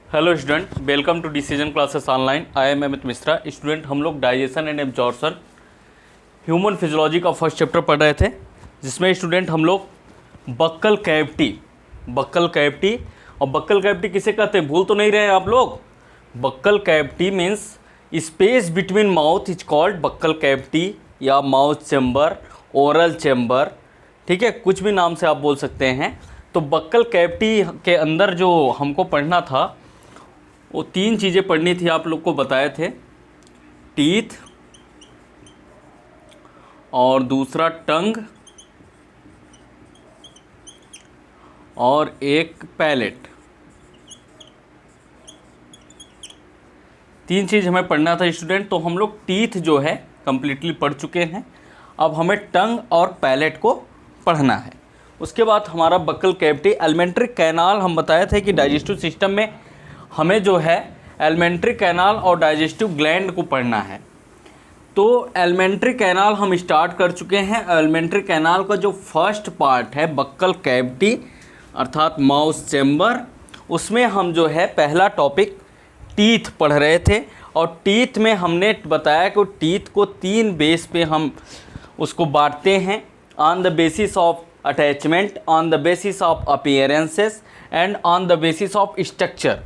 Hello student, welcome to decision classes online. I am Amit Mishra. Student, हम लोग digestion and absorption human physiology का first chapter पढ़ रहे थे, जिसमें स्टूडेंट हम लोग बक्कल कैविटी और बक्कल कैविटी किसे कहते हैं, भूल तो नहीं रहे हैं आप लोग। Buccal cavity means space between mouth is called buccal cavity या माउथ चैम्बर, ओरल चैम्बर, ठीक है, कुछ भी नाम से आप बोल सकते हैं। तो बक्कल कैविटी के अंदर जो हमको पढ़ना था वो तीन चीज़ें पढ़नी थी, आप लोग को बताए थे। टीथ और दूसरा टंग और एक पैलेट। तीन चीज़ हमें पढ़ना था स्टूडेंट। तो हम लोग टीथ जो है कंप्लीटली पढ़ चुके हैं। अब हमें टंग और पैलेट को पढ़ना है। उसके बाद हमारा बक्कल कैविटी, एलिमेंट्री कैनाल। हम बताए थे कि डाइजेस्टिव सिस्टम में हमें जो है एलिमेंट्री कैनाल और डाइजेस्टिव ग्लैंड को पढ़ना है। तो एलिमेंट्री कैनाल हम स्टार्ट कर चुके हैं। एलिमेंट्री कैनाल का जो फर्स्ट पार्ट है बक्कल कैविटी अर्थात माउथ चैम्बर, उसमें हम जो है पहला टॉपिक टीथ पढ़ रहे थे। और टीथ में हमने बताया कि टीथ को तीन बेस पे हम उसको बांटते हैं, on the basis of attachment, on the basis of appearances and on the basis of structure.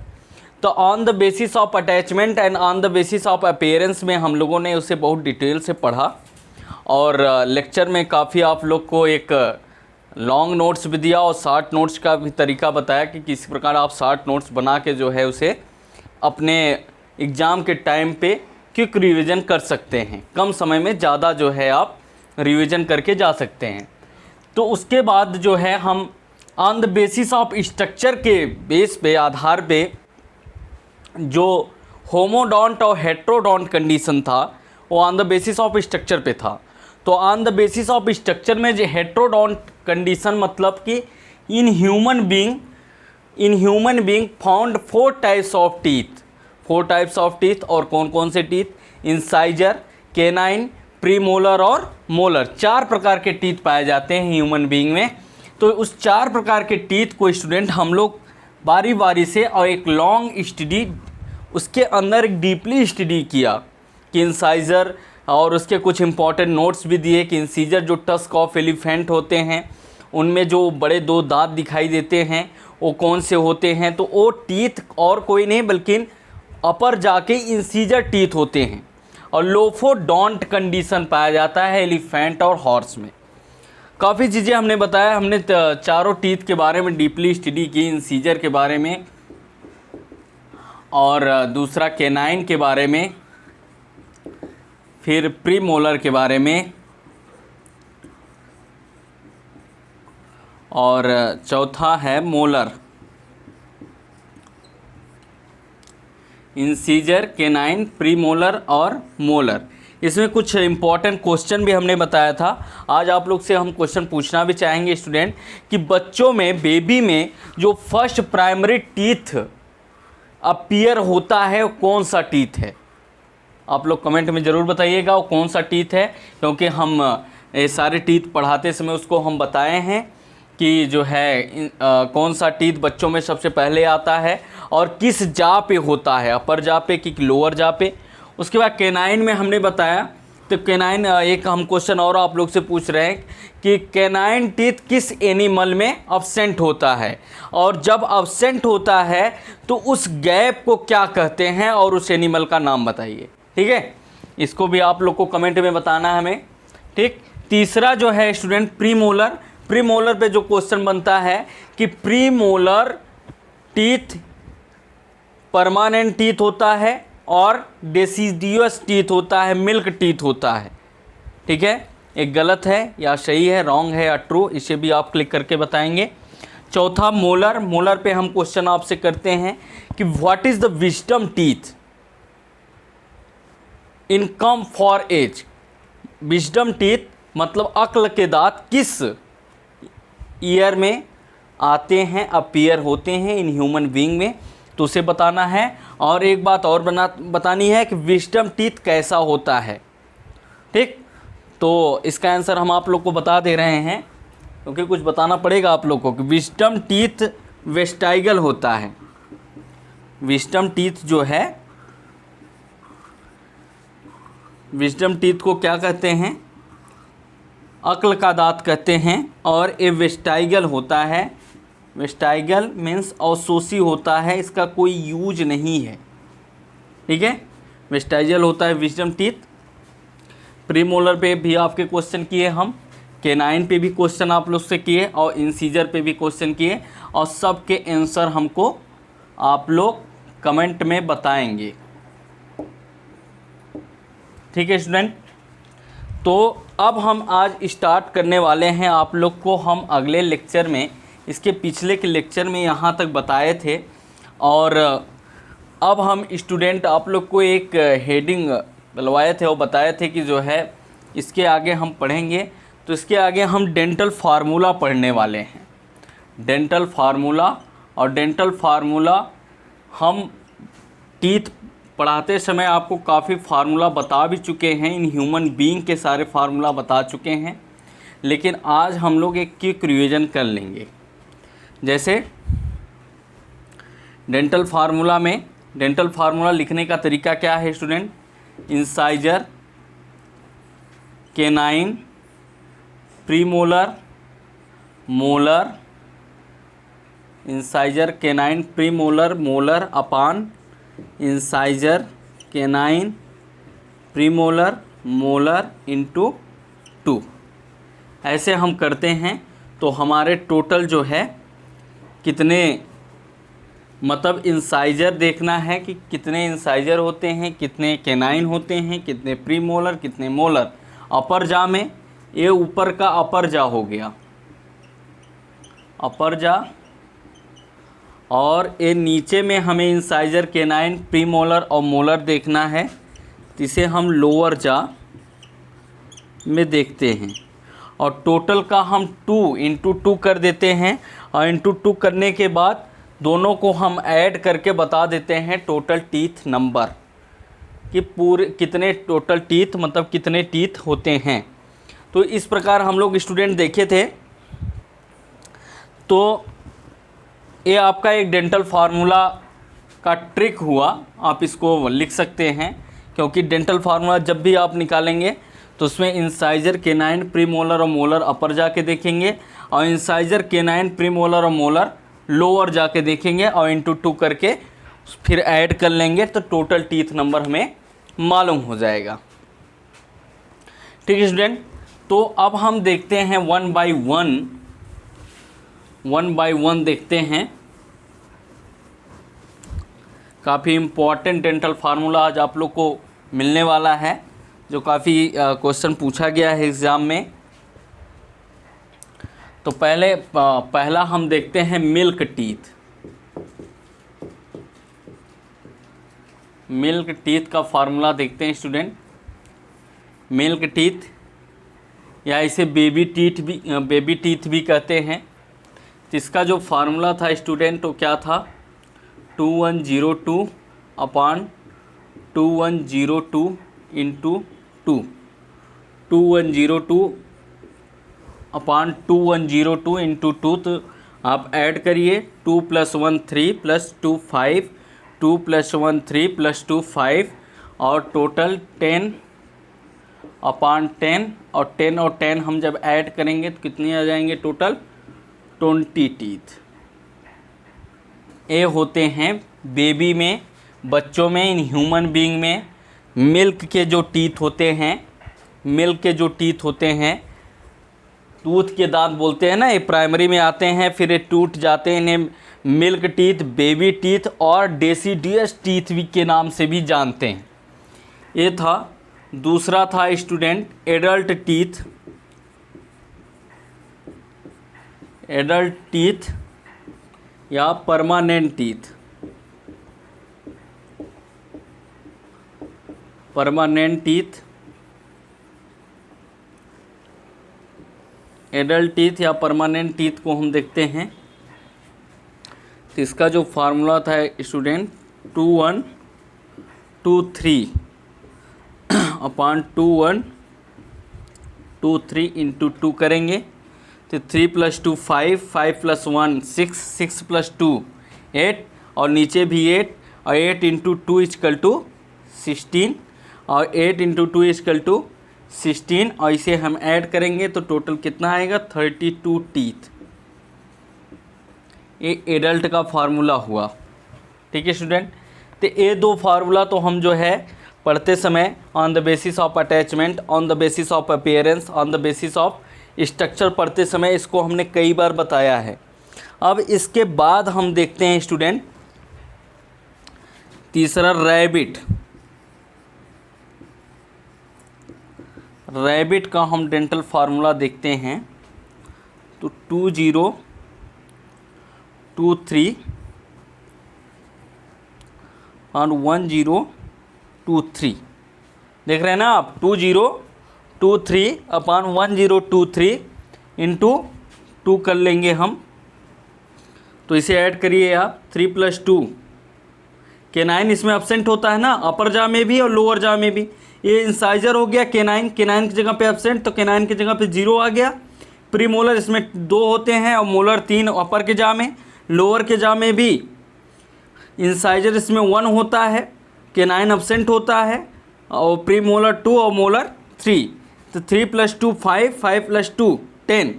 तो on the basis of attachment and on the basis of appearance में हम लोगों ने उसे बहुत डिटेल से पढ़ा और लेक्चर में काफ़ी आप लोग को एक लॉन्ग नोट्स भी दिया और शॉर्ट नोट्स का भी तरीका बताया कि किस प्रकार आप शॉर्ट नोट्स बना के जो है उसे अपने एग्ज़ाम के टाइम पे क्विक रिवीजन कर सकते हैं। कम समय में ज़्यादा जो है आप रिवीजन करके जा सकते हैं। तो उसके बाद जो है हम on the basis of structure के बेस पे, आधार पे, जो होमोडोंट और हेट्रोडोंट कंडीशन था वो on the basis of structure पे था। तो on the basis of structure में जो हेट्रोडोंट कंडीशन मतलब कि in human being found four types of teeth. और कौन कौन से टीथ? इंसाइजर, केनाइन, प्रीमोलर और मोलर। चार प्रकार के टीथ पाए जाते हैं ह्यूमन बीइंग में। तो उस चार प्रकार के टीथ को स्टूडेंट हम लोग बारी बारी से और एक लॉन्ग स्टडी, उसके अंदर एक डीपली स्टडी किया कि इंसाइजर, और उसके कुछ इंपॉर्टेंट नोट्स भी दिए कि इंसीजर जो टस्क ऑफ एलिफेंट होते हैं उनमें जो बड़े दो दांत दिखाई देते हैं वो कौन से होते हैं। तो वो टीथ और कोई नहीं बल्कि अपर जाके इंसीजर टीथ होते हैं। और लोफोडोंट कंडीशन पाया जाता है एलिफेंट और हॉर्स में। काफ़ी चीज़ें हमने बताया। हमने चारों टीथ के बारे में डीपली स्टडी की, इंसीजर के बारे में और दूसरा केनाइन के बारे में, फिर प्रीमोलर के बारे में और चौथा है मोलर। इंसीजर, केनाइन, प्रीमोलर और मोलर। इसमें कुछ इंपॉर्टेंट क्वेश्चन भी हमने बताया था। आज आप लोग से हम क्वेश्चन पूछना भी चाहेंगे स्टूडेंट कि बच्चों में, बेबी में जो फर्स्ट प्राइमरी टीथ अपीयर होता है वो कौन सा टीथ है? आप लोग कमेंट में ज़रूर बताइएगा वो कौन सा टीथ है, क्योंकि हम ये सारे टीथ पढ़ाते समय उसको हम बताए हैं कि जो है कौन सा टीथ बच्चों में सबसे पहले आता है और किस जा पे होता है, अपर जा पे कि लोअर जा पे। उसके बाद केनाइन में हमने बताया। तो केनाइन, एक हम क्वेश्चन और आप लोग से पूछ रहे हैं कि केनाइन टीथ किस एनिमल में अब्सेंट होता है, और जब अब्सेंट होता है तो उस गैप को क्या कहते हैं और उस एनिमल का नाम बताइए। ठीक है, इसको भी आप लोग को कमेंट में बताना है हमें। ठीक, तीसरा जो है स्टूडेंट प्रीमोलर। प्रीमोलर पे जो क्वेश्चन बनता है कि प्रीमोलर टीथ परमानेंट टीथ होता है और डेसिडियस टीथ होता है, मिल्क टीथ होता है। ठीक है, एक गलत है या सही है, रॉन्ग है या ट्रू, इसे भी आप क्लिक करके बताएंगे। चौथा मोलर। मोलर पे हम क्वेश्चन आपसे करते हैं कि what is the wisdom teeth in come for age. Wisdom teeth मतलब अक्ल के दांत किस ईयर में आते हैं, अपीयर होते हैं इन ह्यूमन बीइंग में, तो उसे बताना है। और एक बात और बतानी है कि विजडम टीथ कैसा होता है। ठीक, तो इसका आंसर हम आप लोग को बता दे रहे हैं, क्योंकि कुछ बताना पड़ेगा आप लोग को कि विजडम टीथ वेस्टाइगल होता है। विजडम टीथ जो है, विजडम टीथ को क्या कहते हैं? अक्ल का दांत कहते हैं। और ये वेस्टाइगल होता है, वेस्टाइगल मीन्स अवशोषी होता है, इसका कोई यूज नहीं है, ठीक है। वेस्टाइगल होता है विजडम टीथ। प्रीमोलर पे भी आपके क्वेश्चन किए हम, केनाइन पे भी क्वेश्चन आप लोग से किए और इंसीजर पे भी क्वेश्चन किए, और सब के आंसर हमको आप लोग कमेंट में बताएंगे, ठीक है स्टूडेंट। तो अब हम आज स्टार्ट करने वाले हैं आप लोग को, हम अगले लेक्चर में, इसके पिछले के लेक्चर में यहाँ तक बताए थे, और अब हम स्टूडेंट आप लोग को एक हेडिंग दिलवाए थे और बताए थे कि जो है इसके आगे हम पढ़ेंगे। तो इसके आगे हम डेंटल फार्मूला पढ़ने वाले हैं, डेंटल फार्मूला। और डेंटल फार्मूला हम टीथ पढ़ाते समय आपको काफ़ी फार्मूला बता भी चुके हैं, इन ह्यूमन बीइंग के सारे फार्मूला बता चुके हैं, लेकिन आज हम लोग एक क्विक रिवीजन कर लेंगे। जैसे डेंटल फार्मूला में, डेंटल फार्मूला लिखने का तरीका क्या है student? Incisor, canine, premolar, molar, incisor, canine, premolar, molar upon incisor, canine, premolar, molar into 2, ऐसे हम करते हैं। तो हमारे टोटल जो है कितने, मतलब इंसाइजर देखना है कि कितने इंसाइजर होते हैं, कितने केनाइन होते हैं, कितने प्रीमोलर, कितने मोलर। अपर जा में ये ऊपर का अपर जा हो गया, अपर जा, और ये नीचे में हमें इंसाइजर, केनाइन, प्रीमोलर और मोलर देखना है, तो इसे हम लोअर जा में देखते हैं। और टोटल का हम 2 इंटू 2 कर देते हैं, और इंटू 2 करने के बाद दोनों को हम ऐड करके बता देते हैं टोटल टीथ नंबर, कि पूरे कितने टोटल टीथ, मतलब कितने टीथ होते हैं। तो इस प्रकार हम लोग स्टूडेंट देखे थे। तो ये आपका एक डेंटल फार्मूला का ट्रिक हुआ, आप इसको लिख सकते हैं, क्योंकि डेंटल फार्मूला जब भी आप निकालेंगे तो उसमें इंसाइजर, केनाइन, प्रीमोलर और मोलर अपर जाके देखेंगे, और इंसाइजर, केनाइन, प्रीमोलर और मोलर लोअर जाके देखेंगे, और इंटू 2 करके फिर ऐड कर लेंगे, तो टोटल टीथ नंबर हमें मालूम हो जाएगा, ठीक है स्टूडेंट। तो अब हम देखते हैं वन बाय वन देखते हैं। काफ़ी इम्पॉर्टेंट डेंटल फार्मूला आज आप लोग को मिलने वाला है, जो काफ़ी क्वेश्चन पूछा गया है एग्ज़ाम में। तो पहला हम देखते हैं मिल्क टीथ। मिल्क टीथ का फार्मूला देखते हैं स्टूडेंट। मिल्क टीथ या इसे बेबी टीथ भी कहते हैं। तो इसका जो फार्मूला था स्टूडेंट वो क्या था? 2102 अपान 2102 इंटू 2, 2102 अपान 2102 इंटू 2। तो आप ऐड करिए, 2 + 1 3 + 2 5, 2 + 1 3 + 2 5, और टोटल 10 अपान 10, और 10 और 10 हम जब ऐड करेंगे तो कितने आ जाएंगे? Total 20 teeth. ये होते हैं बेबी में, बच्चों में, इन ह्यूमन बीइंग में मिल्क के जो टीथ होते हैं, मिल्क के जो टीथ होते हैं, टूथ के दांत बोलते हैं ना, ये प्राइमरी में आते हैं, फिर ये टूट जाते हैं। इन्हें मिल्क टीथ, बेबी टीथ और डेसिडियस टीथ भी के नाम से भी जानते हैं। ये था। दूसरा था student adult teeth. Adult teeth या permanent teeth. Permanent teeth, adult teeth या परमानेंट टीथ को हम देखते हैं। तो इसका जो फार्मूला था स्टूडेंट 2123 अपान 2123 इंटू 2 करेंगे तो 3 + 2 5, 5 + 1 6, 6 + 2 8, और नीचे भी 8, और 8 इंटू 2 इजकल टू 16 और 8 इंटू 2 इजकल टू 16 और इसे हम ऐड करेंगे तो टोटल कितना आएगा 32 टीथ। ये एडल्ट का फार्मूला हुआ। ठीक है स्टूडेंट, तो ये दो फार्मूला तो हम जो है पढ़ते समय on the basis of attachment, on the basis of appearance, on the basis of structure पढ़ते समय इसको हमने कई बार बताया है। अब इसके बाद हम देखते हैं स्टूडेंट तीसरा रैबिट। रैबिट का हम डेंटल फार्मूला देखते हैं तो 2023 और 1023 देख रहे हैं ना आप, 2023 अपॉन 1023 इंटू 2 कर लेंगे हम, तो इसे ऐड करिए आप 3 + 2। केनाइन इसमें एब्सेंट होता है ना, अपर जा में भी और लोअर जा में भी। ये इंसाइजर हो गया केनाइन, केनाइन की जगह पे एब्सेंट तो केनाइन की जगह पे 0 आ गया। प्रीमोलर इसमें 2 होते हैं और मोलर 3 अपर के जा में। लोअर के जा में भी इंसाइजर इसमें 1 होता है, केनाइन एब्सेंट होता है और प्रीमोलर 2 और मोलर 3। तो 3 + 2 5, 5 + 2 10,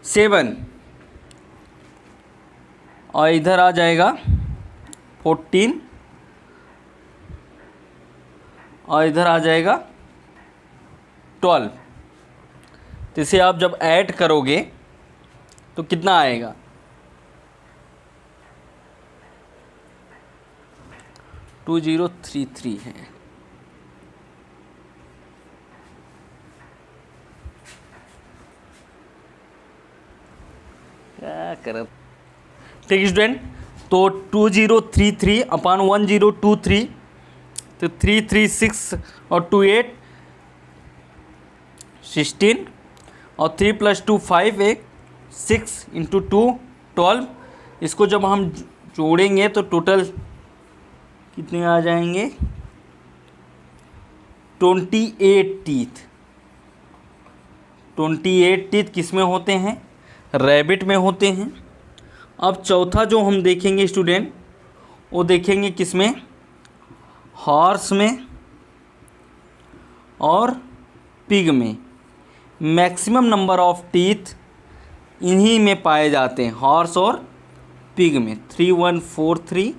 7 और इधर आ जाएगा 14 और इधर आ जाएगा 12। तो इसे आप जब ऐड करोगे तो कितना आएगा 2033 है। क्या कर, ठीक स्टूडेंट, तो 2033 अपॉन 1023 तो 336 और 2 8 16 और 3 + 2 5 एक 6 इंटू 2 12। इसको जब हम जोड़ेंगे तो टोटल कितने आ जाएंगे 28 टीथ। 28 टीथ किस में होते हैं, रैबिट में होते हैं। अब चौथा जो हम देखेंगे स्टूडेंट वो देखेंगे किस में, हॉर्स में और पिग में। मैक्सिमम नंबर ऑफ टीथ इन्हीं में पाए जाते हैं, हॉर्स और पिग में। 3143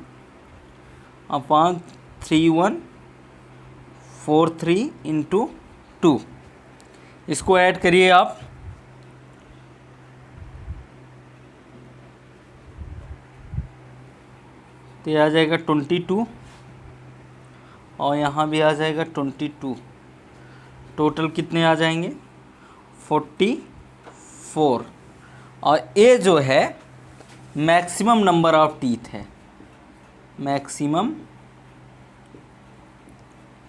अपॉन 3143 इंटू 2, इसको ऐड करिए आप तो ये आ जाएगा 22 और यहाँ भी आ जाएगा 22। टोटल कितने आ जाएंगे 44। और ये जो है मैक्सिमम नंबर ऑफ टीथ है, maximum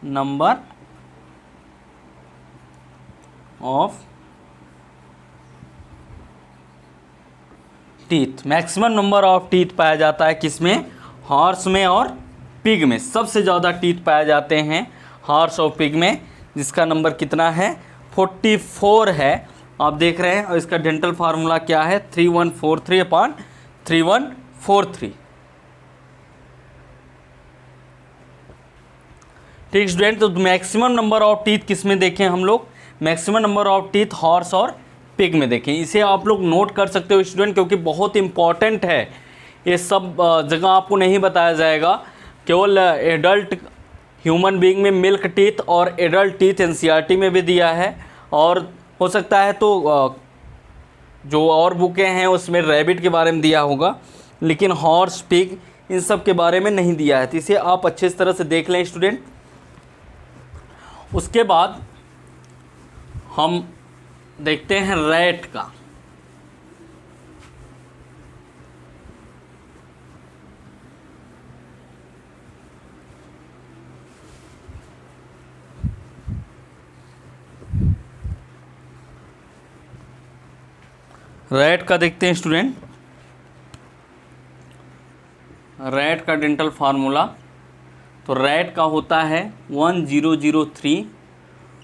number of teeth. Maximum number of teeth पाया जाता है किसमें, हॉर्स में और पिग में। सबसे ज़्यादा टीथ पाए जाते हैं हॉर्स और पिग में, जिसका नंबर कितना है 44 है, आप देख रहे हैं। और इसका डेंटल फार्मूला क्या है 3143 अपॉन 3143। ठीक स्टूडेंट, तो मैक्सिमम नंबर ऑफ टीथ किस में देखें हम लोग, maximum number of teeth horse और पिग में देखें। इसे आप लोग नोट कर सकते हो स्टूडेंट, क्योंकि बहुत इंपॉर्टेंट है। ये सब जगह आपको नहीं बताया जाएगा, केवल एडल्ट ह्यूमन बीइंग में मिल्क टीथ और एडल्ट टीथ एनसीईआरटी में भी दिया है, और हो सकता है तो जो और बुकें हैं उसमें रैबिट के बारे में दिया होगा, लेकिन हॉर्स पिग इन सब के बारे में नहीं दिया है। तो इसे आप अच्छे तरह से देख लें स्टूडेंट। उसके बाद हम देखते हैं रैट का। रैट का देखते हैं स्टूडेंट। रैट का डेंटल फार्मूला, तो रैट का होता है 1003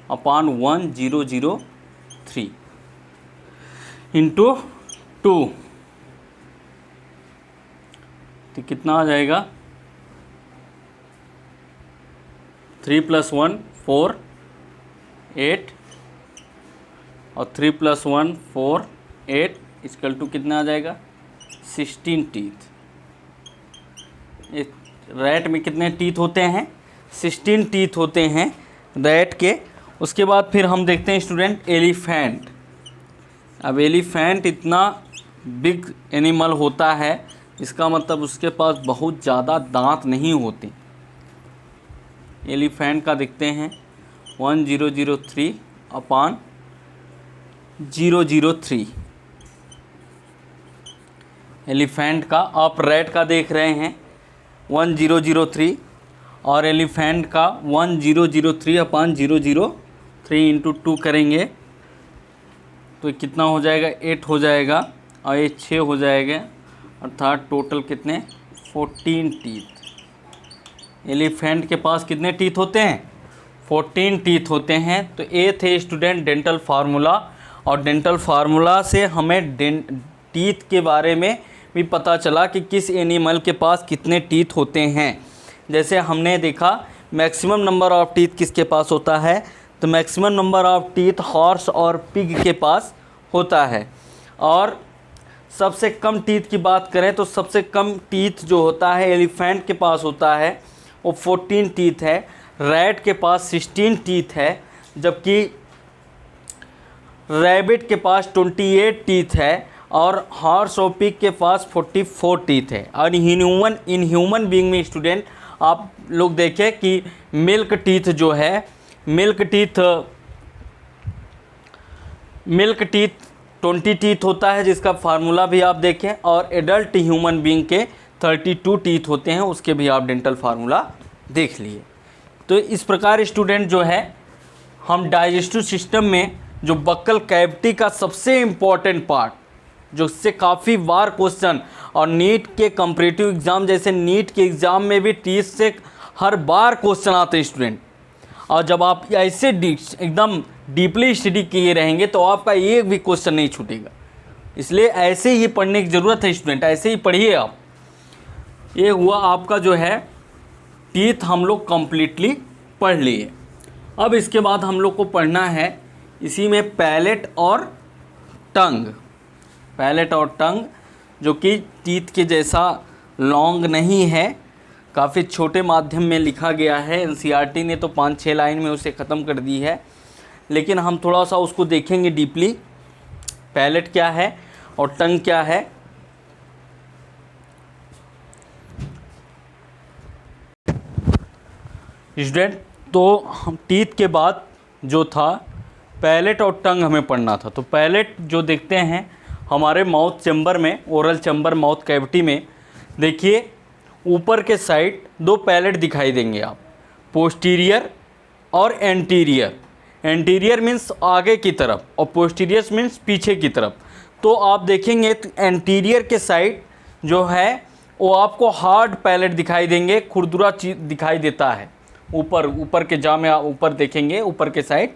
अपॉन 1003 इंटू 2। तो कितना आ जाएगा 3 + 1 4 8 और 3 + 1 4 8 इक्वल टू कितना आ जाएगा 16 टीथ। रैट में कितने टीथ होते हैं 16 टीथ होते हैं रैट के। उसके बाद फिर हम देखते हैं स्टूडेंट एलिफेंट। अब एलिफेंट इतना बिग एनिमल होता है, इसका मतलब उसके पास बहुत ज़्यादा दांत नहीं होते। एलिफेंट का देखते हैं 1003/003 एलिफेंट का। आप रैट का देख रहे हैं 1003 और एलिफेंट का 1003/003 इंटू 2 करेंगे तो कितना हो जाएगा 8 हो जाएगा और ये 6 हो जाएगा, अर्थात टोटल कितने 14 टीथ। एलिफेंट के पास कितने टीथ होते हैं 14 टीथ होते हैं। तो ये थे स्टूडेंट डेंटल फार्मूला, और डेंटल फार्मूला से हमें टीथ के बारे में भी पता चला कि किस एनिमल के पास कितने टीथ होते हैं। जैसे हमने देखा मैक्सिमम नंबर ऑफ टीथ किसके पास होता है, तो maximum number of teeth horse और पिग के पास होता है। और सबसे कम टीथ की बात करें तो सबसे कम टीथ जो होता है एलिफेंट के पास होता है वो 14 टीथ है। रैट के पास 16 टीथ है, जबकि रैबिट के पास 28 टीथ है और हॉर्स और पिग के पास 44 टीथ है। और इन ह्यूमन बीइंग में स्टूडेंट आप लोग देखें कि मिल्क टीथ जो है मिल्क टीथ 20 टीथ होता है, जिसका फार्मूला भी आप देखें। और एडल्ट ह्यूमन बीइंग के 32 टीथ होते हैं, उसके भी आप डेंटल फार्मूला देख लिए। तो इस प्रकार स्टूडेंट जो है हम डाइजेस्टिव सिस्टम में जो बक्कल कैविटी का सबसे इम्पॉर्टेंट पार्ट, जो इससे काफ़ी बार क्वेश्चन और नीट के कॉम्पिटिटिव एग्ज़ाम जैसे नीट के एग्ज़ाम में भी टीथ से हर बार क्वेश्चन आते हैं स्टूडेंट। और जब आप ऐसे एकदम डीपली स्टडी किए रहेंगे तो आपका एक भी क्वेश्चन नहीं छूटेगा। इसलिए ऐसे ही पढ़ने की ज़रूरत है स्टूडेंट, ऐसे ही पढ़िए आप। ये हुआ आपका जो है टीथ हम लोग कम्प्लीटली पढ़ लिए। अब इसके बाद हम लोग को पढ़ना है इसी में पैलेट और टंग। पैलेट और टंग जो कि टीथ के जैसा लॉन्ग नहीं है, काफ़ी छोटे माध्यम में लिखा गया है। एनसीईआरटी ने तो 5-6 लाइन में उसे ख़त्म कर दी है, लेकिन हम थोड़ा सा उसको देखेंगे डीपली। पैलेट क्या है और टंग क्या है। स्टूडेंट तो हम टीथ के बाद जो था पैलेट और टंग हमें पढ़ना था। तो पैलेट जो देखते हैं हमारे माउथ चैम्बर में, ओरल चैम्बर माउथ कैविटी में, देखिए ऊपर के साइड 2 पैलेट दिखाई देंगे आप, पोस्टीरियर और एंटीरियर। एंटीरियर मीन्स आगे की तरफ और पोस्टीरियर मीन्स पीछे की तरफ। तो आप देखेंगे तो एंटीरियर के साइड जो है वो आपको हार्ड पैलेट दिखाई देंगे, खुरदुरा चीज दिखाई देता है। ऊपर के जाम में ऊपर देखेंगे ऊपर के साइड,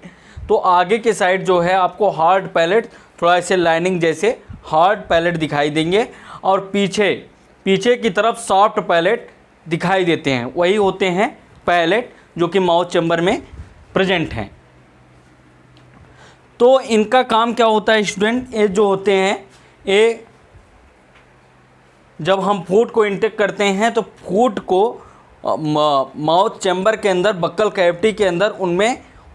तो आगे के साइड जो है आपको हार्ड पैलेट, थोड़ा ऐसे लाइनिंग जैसे हार्ड पैलेट दिखाई देंगे। और पीछे की तरफ सॉफ्ट पैलेट दिखाई देते हैं, वही होते हैं पैलेट जो कि माउथ चैम्बर में प्रेजेंट हैं। तो इनका काम क्या होता है स्टूडेंट, ये जो होते हैं ये जब हम फूड को इंटेक करते हैं तो फूड को माउथ चैम्बर के अंदर, बक्कल कैविटी के अंदर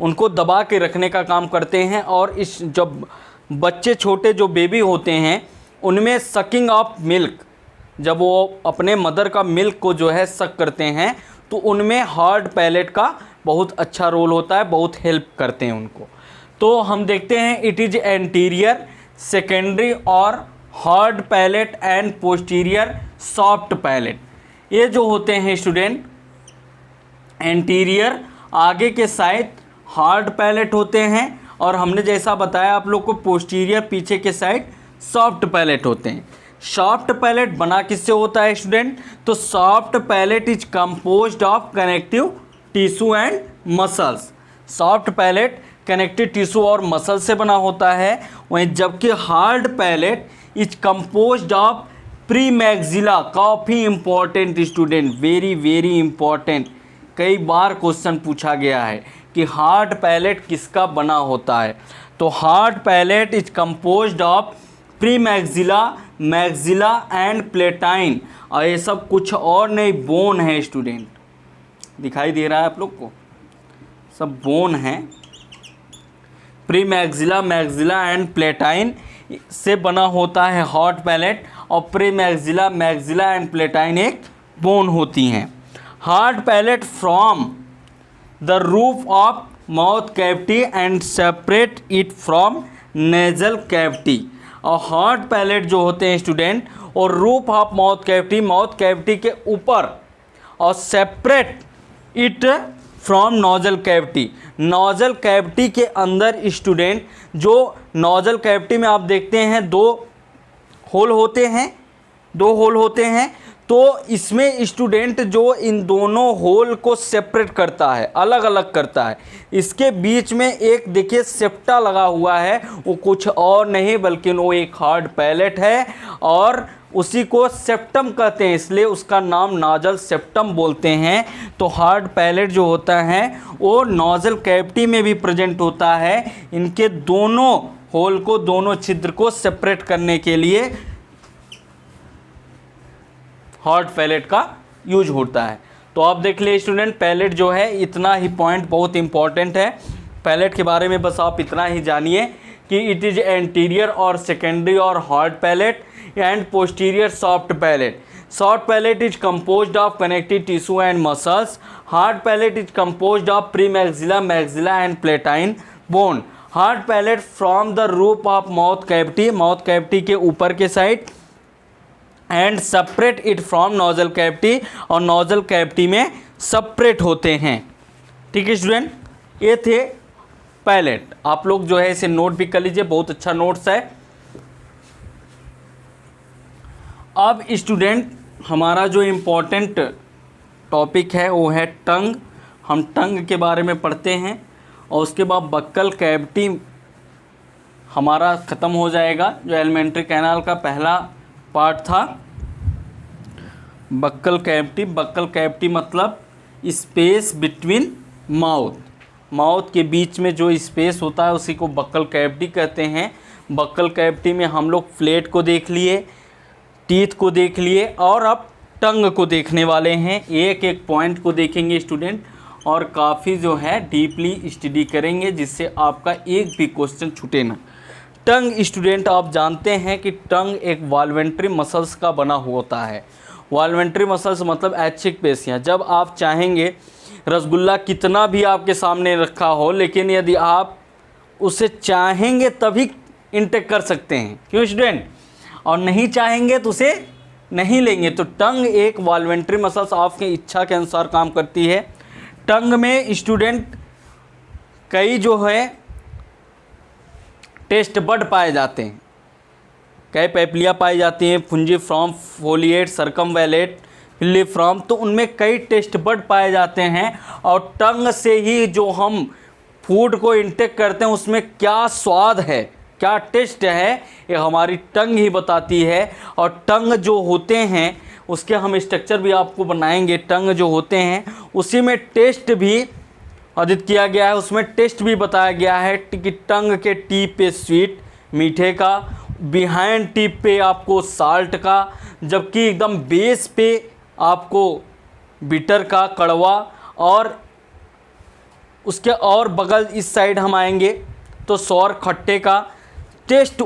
उनको दबा के रखने का काम करते हैं। और इस जब बच्चे छोटे जो बेबी होते हैं उनमें सकिंग ऑफ मिल्क, जब वो अपने मदर का मिल्क को जो है सक करते हैं तो उनमें हार्ड पैलेट का बहुत अच्छा रोल होता है, बहुत हेल्प करते हैं उनको। तो हम देखते हैं इट इज़ एंटीरियर, सेकेंडरी और hard palate and posterior soft palette. ये जो होते हैं स्टूडेंट एंटीरियर आगे के साइड हार्ड पैलेट होते हैं, और हमने जैसा बताया आप लोग को पोस्टीरियर पीछे के साइड सॉफ्ट पैलेट होते हैं। सॉफ्ट पैलेट बना किससे होता है स्टूडेंट, तो soft palate is composed of connective tissue and muscles. Soft palate connective tissue और मसल से बना होता है, वहीं जबकि hard palate is composed of premaxilla, काफ़ी important student, very very important, कई बार क्वेश्चन पूछा गया है कि हार्ड पैलेट किसका बना होता है। तो hard palate is composed of premaxilla, maxilla and palatine, और ये सब कुछ और नहीं, बोन है स्टूडेंट, दिखाई दे रहा है आप लोग को, सब बोन है। प्री मैक्सिला, मैक्सिला एंड प्लेटाइन से बना होता है हार्ड पैलेट, और प्री मैक्सिला, मैक्सिला एंड प्लेटाइन एक बोन होती हैं। Hard palate from the roof of mouth cavity and separate it from nasal cavity. और हार्ड पैलेट जो होते हैं स्टूडेंट, और roof of mouth cavity, mouth cavity के ऊपर, और separate it from nozzle cavity, nozzle cavity के अंदर स्टूडेंट, जो नोजल कैविटी में आप देखते हैं दो होल होते हैं, तो इसमें स्टूडेंट जो इन दोनों होल को सेपरेट करता है, अलग अलग करता है, इसके बीच में एक देखिए सेप्टा लगा हुआ है, वो कुछ और नहीं बल्कि वो एक हार्ड पैलेट है, और उसी को सेप्टम कहते हैं, इसलिए उसका नाम नाजल सेप्टम बोलते हैं। तो हार्ड पैलेट जो होता है वो नोजल कैविटी में भी प्रेजेंट होता है, इनके दोनों होल को, दोनों छिद्र को सेपरेट करने के लिए हार्ड पैलेट का यूज होता है। तो आप देख लिए स्टूडेंट, पैलेट जो है, इतना ही पॉइंट बहुत इंपॉर्टेंट है पैलेट के बारे में, बस आप इतना ही जानिए कि इट इज एंटीरियर और सेकेंडरी और hard palate and posterior soft palate. Soft palate is composed of connective tissue and muscles. Hard palate is composed of premaxilla, maxilla and palatine bone. Hard palate from the roof of mouth cavity, mouth cavity के ऊपर के side, and separate it from nozzle cavity, और nozzle cavity में separate होते हैं। ठीक है student, ये थे पैलेट। आप लोग जो है इसे नोट भी कर लीजिए, बहुत अच्छा नोट्स है। अब स्टूडेंट हमारा जो इम्पोर्टेंट टॉपिक है वो है टंग। हम टंग के बारे में पढ़ते हैं, और उसके बाद बक्कल कैविटी हमारा ख़त्म हो जाएगा, जो एलिमेंट्री कैनाल का पहला पार्ट था। बक्कल कैविटी मतलब स्पेस बिटवीन माउथ के बीच में जो स्पेस होता है उसी को बक्कल कैविटी कहते हैं। बक्कल कैविटी में हम लोग फ्लेट को देख लिए, टीथ को देख लिए, और अब टंग को देखने वाले हैं। एक एक पॉइंट को देखेंगे स्टूडेंट, और काफ़ी जो है डीपली स्टडी करेंगे, जिससे आपका एक भी क्वेश्चन छूटे ना। टंग स्टूडेंट आप जानते हैं कि टंग एक वॉल्वेंट्री मसल्स का बना होता है। वॉल्वेंट्री मसल्स मतलब ऐच्छिक पेशियाँ। जब आप चाहेंगे, रसगुल्ला कितना भी आपके सामने रखा हो, लेकिन यदि आप उसे चाहेंगे तभी इंटेक कर सकते हैं, क्यों स्टूडेंट, और नहीं चाहेंगे तो उसे नहीं लेंगे। तो टंग एक वॉल्वेंट्री मसल्स आपकी इच्छा के अनुसार काम करती है। टंग में स्टूडेंट कई जो है टेस्ट बड पाए जाते हैं, कई पैपिलिया पाई जाती हैं, फुंजीफ्रॉम, फोलिएट, सर्कमवैलेट, फिलिफ्रॉम, तो उनमें कई टेस्ट बड पाए जाते हैं। और टंग से ही जो हम फूड को इंटेक करते हैं उसमें क्या स्वाद है, क्या टेस्ट है, ये हमारी टंग ही बताती है। और टंग जो होते हैं उसके हम स्ट्रक्चर भी आपको बनाएंगे। टंग जो होते हैं उसी में टेस्ट भी अधित किया गया है, उसमें टेस्ट भी बताया गया है कि टंग के टीप पे स्वीट मीठे का, बिहाइंड टिप पे आपको साल्ट का, जबकि एकदम बेस पे आपको बिटर का, कड़वा, और उसके और बगल इस साइड हम आएंगे तो सौर खट्टे का। टेस्ट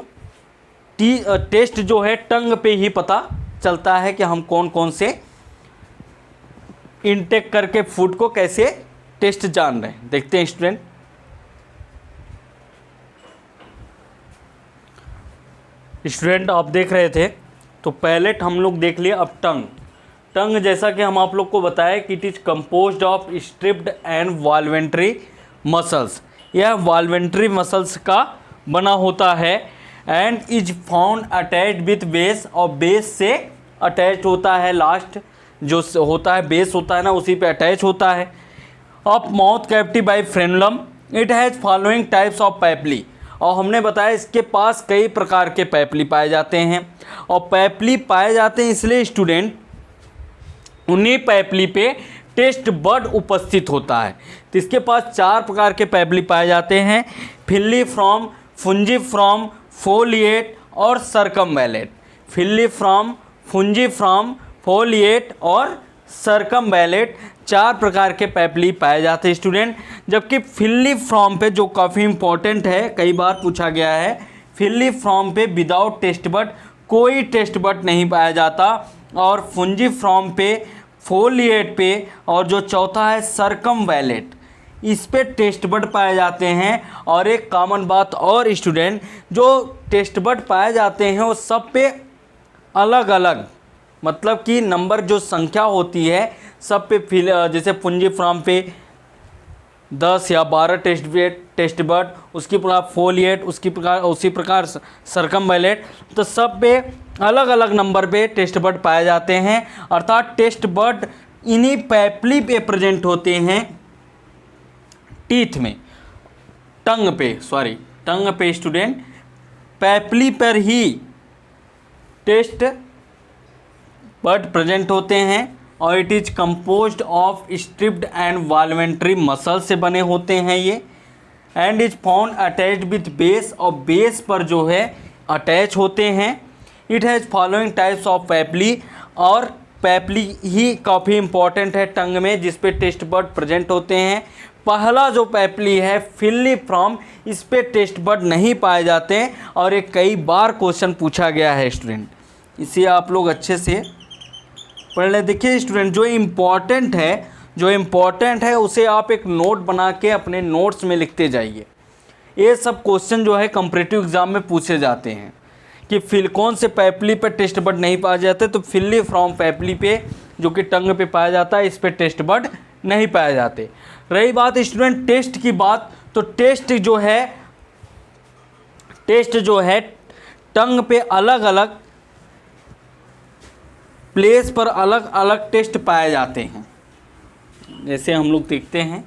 जो है टंग पे ही पता चलता है कि हम कौन कौन से इनटेक करके फूड को कैसे टेस्ट जान रहे हैं। देखते हैं स्टूडेंट, आप देख रहे थे तो पैलेट हम लोग देख लिए। अब टंग जैसा कि हम आप लोग को बताया कि it is composed of striped and voluntary muscles. यह वॉल्वेंट्री मसल्स का बना होता है and is found attached with base, और बेस से अटैच होता है। लास्ट जो होता है बेस होता है ना, उसी पे अटैच होता है। Of mouth cavity by frenulum, it has following types of papillae. और हमने बताया इसके पास कई प्रकार के पैपली पाए जाते हैं, और पैपली पाए जाते हैं इसलिए स्टूडेंट उन्हीं पैपली पे टेस्ट बड उपस्थित होता है। तो इसके पास 4 प्रकार के पैपली पाए जाते हैं, फिल्लीफ्रॉम, फुंजीफ्रॉम, फोलिएट और सर्कमवैलेट। फिल्लीफ्रॉम, फुंजीफ्रॉम, फोलिएट और सर्कमवैलेट 4 प्रकार के पैपली पाए जाते हैं स्टूडेंट। जबकि फिल्लीफ्रॉम पे जो काफ़ी इंपॉर्टेंट है, कई बार पूछा गया है, फिल्लीफ्रॉम पे विदाउट टेस्ट बड कोई टेस्ट बड नहीं पाया जाता, और फुंजीफ्रॉम पे, फोलिएट पे, और जो चौथा है सर्कमवैलेट, इस पे टेस्ट बड पाए जाते हैं। और एक कॉमन बात और स्टूडेंट, जो टेस्ट बड पाए जाते हैं वो सब पे अलग अलग, मतलब कि नंबर जो संख्या होती है सब पे जैसे फुंजीफ्रॉम पे 10 या 12 टेस्ट बड, उसकी प्रकार फोलिएट, उसी प्रकार सर्कमवैलेट, तो सब पे अलग अलग नंबर पे टेस्ट बड पाए जाते हैं। अर्थात टेस्ट बड इन्हीं पैपली पे प्रेजेंट होते हैं, टीथ में, टंग पे स्टूडेंट, पैपली पर ही टेस्ट बड प्रेजेंट होते हैं, और it is composed of striped and voluntary muscle से बने होते हैं ये, and is found attached with base, और बेस पर जो है अटैच होते हैं। It has following types of papillae, और पैपली ही काफ़ी इंपॉर्टेंट है टंग में जिस पे टेस्ट बड प्रेजेंट होते हैं। पहला जो पैपली है फिल्लीफ्रॉम, इस पे टेस्ट बड नहीं पाए जाते हैं, और एक कई बार क्वेश्चन पूछा गया है स्टूडेंट, इसे आप लोग अच्छे से पढ़ लें। देखिए स्टूडेंट, जो इम्पोर्टेंट है उसे आप एक नोट बना के अपने नोट्स में लिखते जाइए। ये सब क्वेश्चन जो है कॉम्पिटिटिव एग्जाम में पूछे जाते हैं कि कौन से पैपली पे टेस्ट बड नहीं पाए जाते, तो फिल्लीफ्रॉम पैपली पे जो कि टंग पे पाया जाता है, इस पे टेस्ट बड नहीं पाए जाते। रही बात स्टूडेंट टेस्ट की बात, तो टेस्ट जो है टंग पे अलग अलग प्लेस पर अलग अलग टेस्ट पाए जाते हैं। जैसे हम लोग देखते हैं,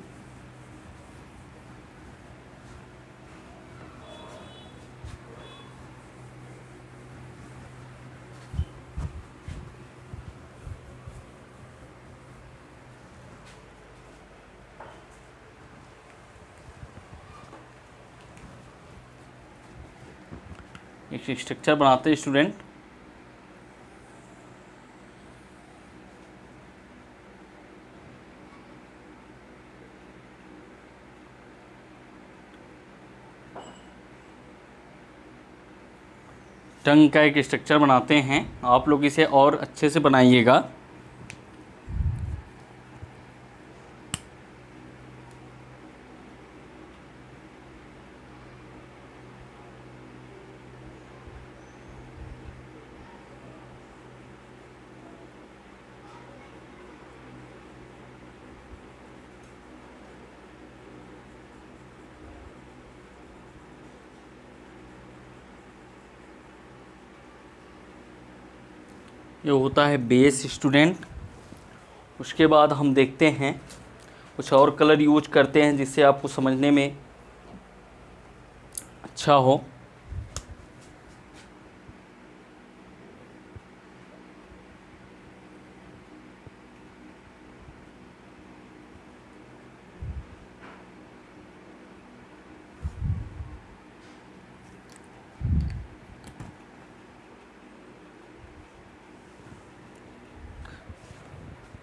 एक स्ट्रक्चर बनाते हैं स्टूडेंट। टंग का एक स्ट्रक्चर बनाते हैं, आप लोग इसे और अच्छे से बनाइएगा। ये होता है बेस स्टूडेंट। उसके बाद हम देखते हैं कुछ और कलर यूज करते हैं जिससे आपको समझने में अच्छा हो।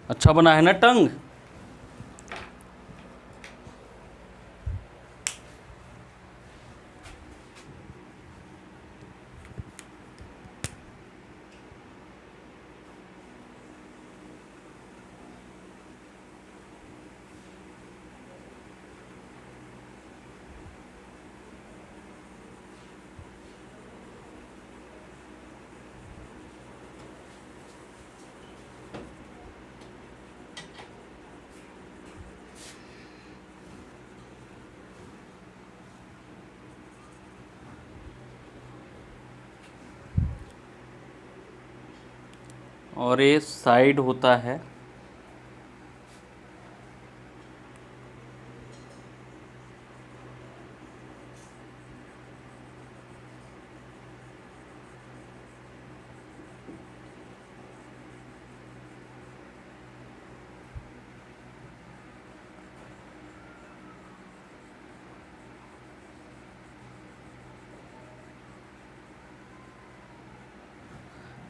अच्छा बना है ना टंग। और ये साइड होता है।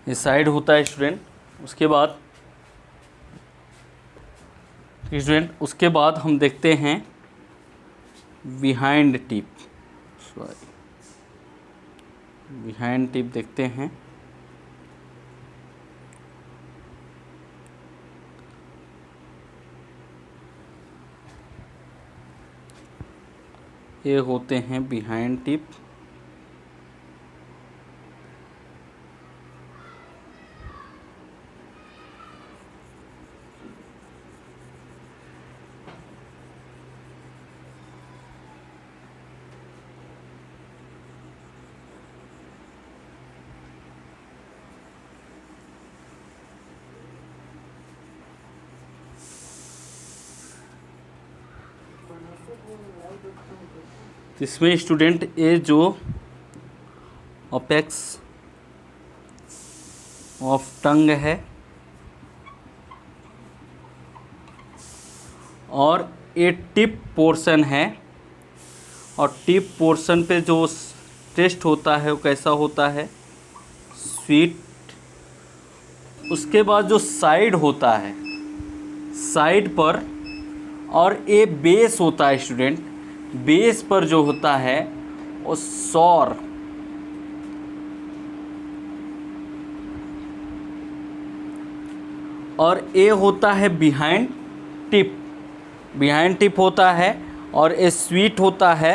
ये साइड होता है स्टूडेंट। उसके बाद हम देखते हैं बिहाइंड टिप। बिहाइंड टिप देखते हैं। ये होते हैं बिहाइंड टिप। इसमें स्टूडेंट ये जो अपेक्स ऑफ टंग है और ये टिप पोर्शन है, और टिप पोर्शन पे जो टेस्ट होता है वो कैसा होता है, स्वीट। उसके बाद जो साइड होता है, साइड पर, और ये बेस होता है स्टूडेंट, बेस पर जो होता है वो सॉर। और ये होता है बिहाइंड टिप। बिहाइंड टिप होता है और ये स्वीट होता है